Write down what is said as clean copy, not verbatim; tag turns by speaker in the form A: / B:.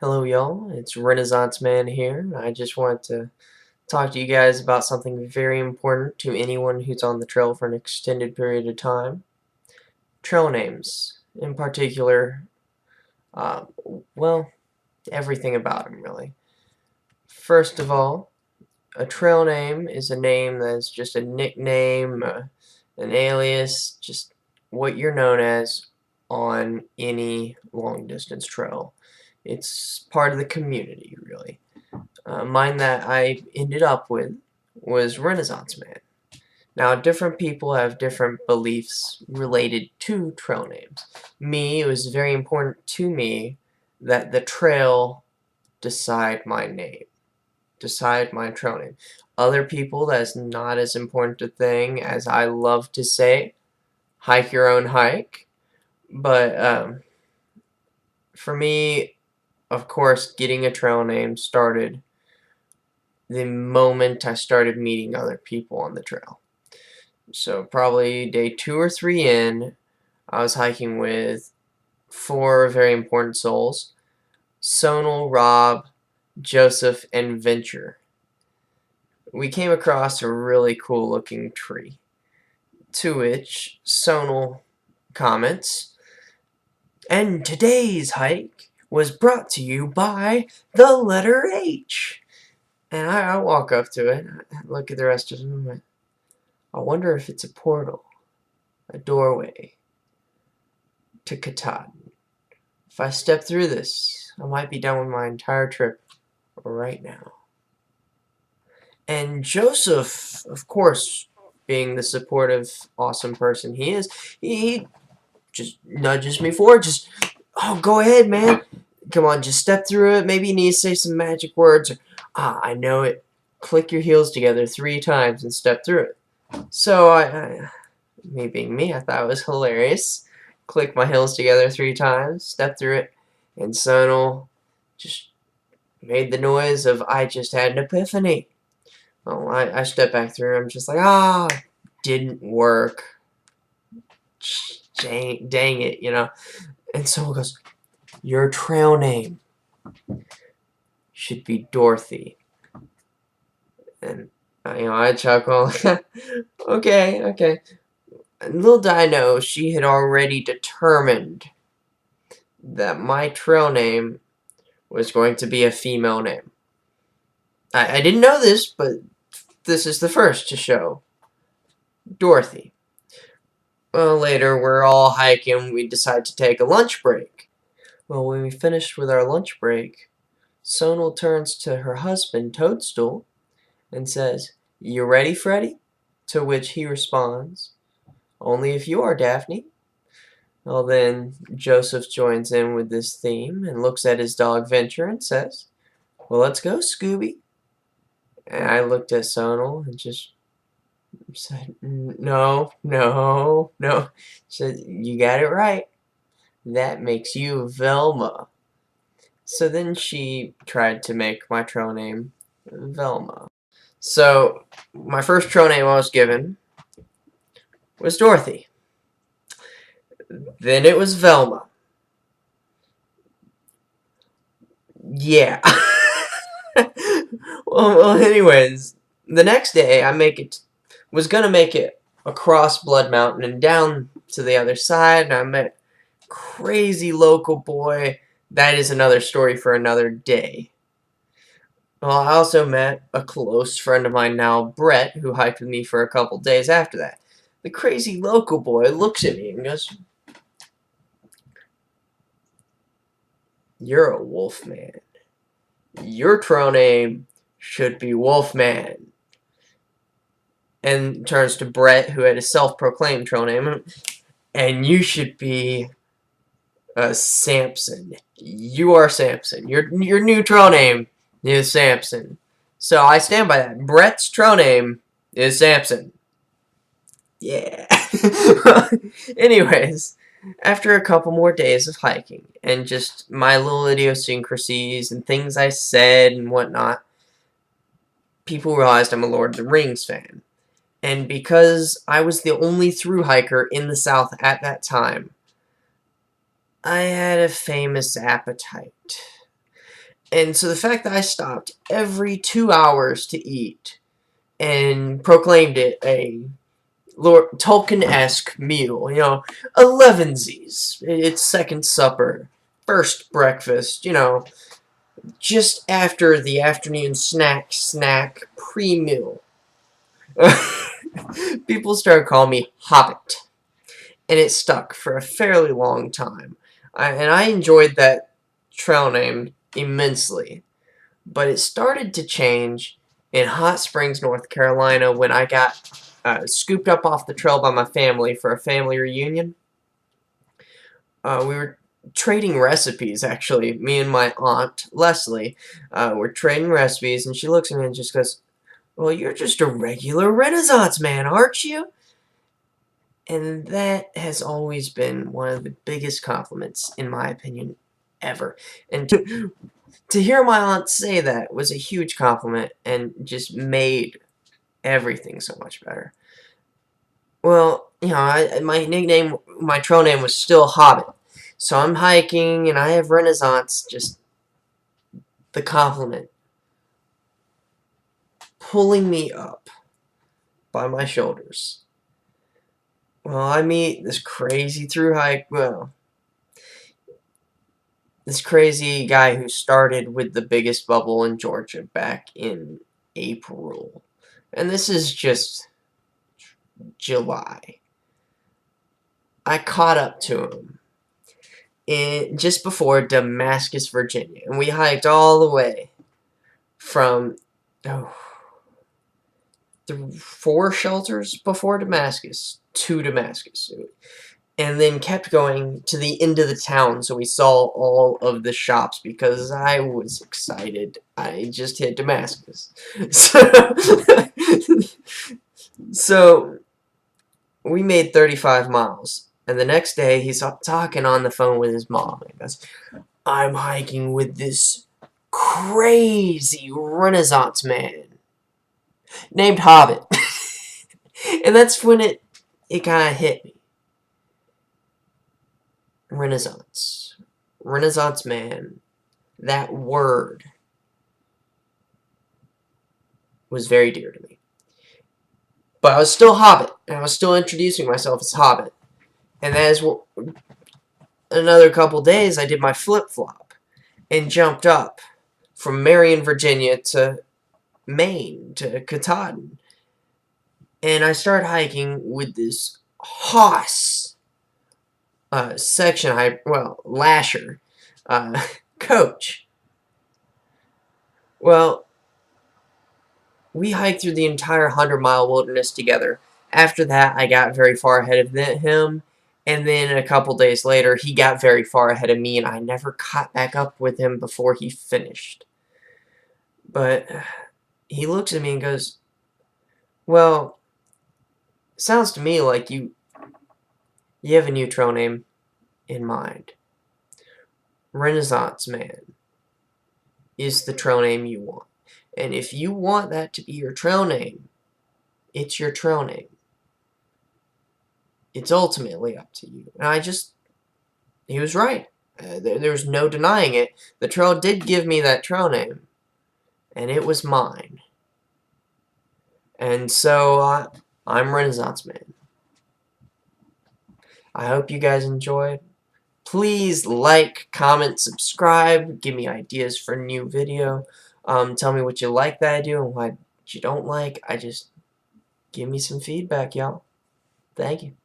A: Hello, y'all. It's Renaissance Man here. I just want to talk to you guys about something very important to anyone who's on the trail for an extended period of time. Trail names, in particular, uh, well, everything about them, really. First of all, a trail name is a name that's just a nickname, an alias, just what you're known as on any long-distance trail. It's part of the community, really. Mine that I ended up with was Renaissance Man. Now, different people have different beliefs related to trail names. It was very important to me that the trail decide my name, decide my trail name. Other people, that's not as important a thing as I love to say, hike your own hike. But for me, of course, getting a trail name started the moment I started meeting other people on the trail. So probably day 2 or 3 in, I was hiking with 4 very important souls: Sonal, Rob, Joseph, and Venture. We came across a really cool looking tree, to which Sonal comments, "And today's hike was brought to you by the letter H." And I walk up to it, I look at the rest of them, and I wonder if it's a portal, a doorway to Katahdin. If I step through this, I might be done with my entire trip right now. And Joseph, of course, being the supportive, awesome person he is, he just nudges me forward. Just, oh, go ahead, man. Come on, just step through it. Maybe you need to say some magic words. Or, I know it. Click your heels together 3 times and step through it. So me being me, I thought it was hilarious. Click my heels together 3 times, step through it, and Sonal just made the noise of I just had an epiphany. Well, I step back through, I'm just like, didn't work. Dang it, you know. And someone goes, "Your trail name should be Dorothy." And I chuckle. Okay. And little did I know, she had already determined that my trail name was going to be a female name. I didn't know this, but this is the first to show. Dorothy. Well, later, we're all hiking. We decide to take a lunch break. Well, when we finished with our lunch break, Sonal turns to her husband, Toadstool, and says, "You ready, Freddy?" To which he responds, "Only if you are, Daphne." Well, then Joseph joins in with this theme and looks at his dog Venture and says, "Well, let's go, Scooby." And I looked at Sonal and just said, "No, no, no." She said, "You got it right. That makes you Velma." So then she tried to make my trail name Velma. So my first trail name I was given was Dorothy. Then it was Velma. Yeah. well, anyways, the next day was gonna make it across Blood Mountain and down to the other side, and I met crazy local boy. That is another story for another day. Well, I also met a close friend of mine now, Brett, who hiked with me for a couple days after that. The crazy local boy looks at me and goes, "You're a Wolfman. Your trail name should be Wolfman." And turns to Brett, who had a self-proclaimed trail name, "And you should be Samson. You are Samson. Your new trail name is Samson." So I stand by that. Brett's trail name is Samson. Yeah. Anyways, after a couple more days of hiking and just my little idiosyncrasies and things I said and whatnot, people realized I'm a Lord of the Rings fan. And because I was the only thru hiker in the South at that time, I had a famous appetite. And so the fact that I stopped every 2 hours to eat and proclaimed it a Lord Tolkien-esque meal, you know, elevensies, it's second supper, first breakfast, you know, just after the afternoon snack pre-meal. People started calling me Hobbit, and it stuck for a fairly long time. And I enjoyed that trail name immensely. But it started to change in Hot Springs, North Carolina, when I got scooped up off the trail by my family for a family reunion. We were trading recipes, actually. Me and my aunt, Leslie, were trading recipes, and she looks at me and just goes, "Well, you're just a regular Renaissance man, aren't you?" And that has always been one of the biggest compliments, in my opinion, ever. And to hear my aunt say that was a huge compliment and just made everything so much better. Well, you know, my trail name was still Hobbit. So I'm hiking and I have Renaissance, just the compliment pulling me up by my shoulders. Well, I meet this crazy this crazy guy who started with the biggest bubble in Georgia back in April. And this is just July. I caught up to him just before Damascus, Virginia. And we hiked all the way from the 4 shelters before Damascus to Damascus. And then kept going to the end of the town so we saw all of the shops because I was excited. I just hit Damascus. So we made 35 miles. And the next day, he's talking on the phone with his mom. He goes, "I'm hiking with this crazy Renaissance man named Hobbit." And that's when it kind of hit me. Renaissance. Renaissance man. That word was very dear to me. But I was still Hobbit, and I was still introducing myself as Hobbit. And that is what, another couple days, I did my flip-flop and jumped up from Marion, Virginia to Maine, to Katahdin. And I started hiking with this Hoss Lasher coach. Well, we hiked through the entire 100-mile wilderness together. After that, I got very far ahead of him, and then a couple days later, he got very far ahead of me, and I never caught back up with him before he finished. But he looks at me and goes, "Well, sounds to me like you have a new trail name in mind. Renaissance Man is the trail name you want. And if you want that to be your trail name, it's your trail name. It's ultimately up to you." And he was right. There's no denying it. The trail did give me that trail name, and it was mine. And so I'm Renaissance Man. I hope you guys enjoyed. Please like, comment, subscribe. Give me ideas for new video. Tell me what you like that I do and what you don't like. Give me some feedback, y'all. Thank you.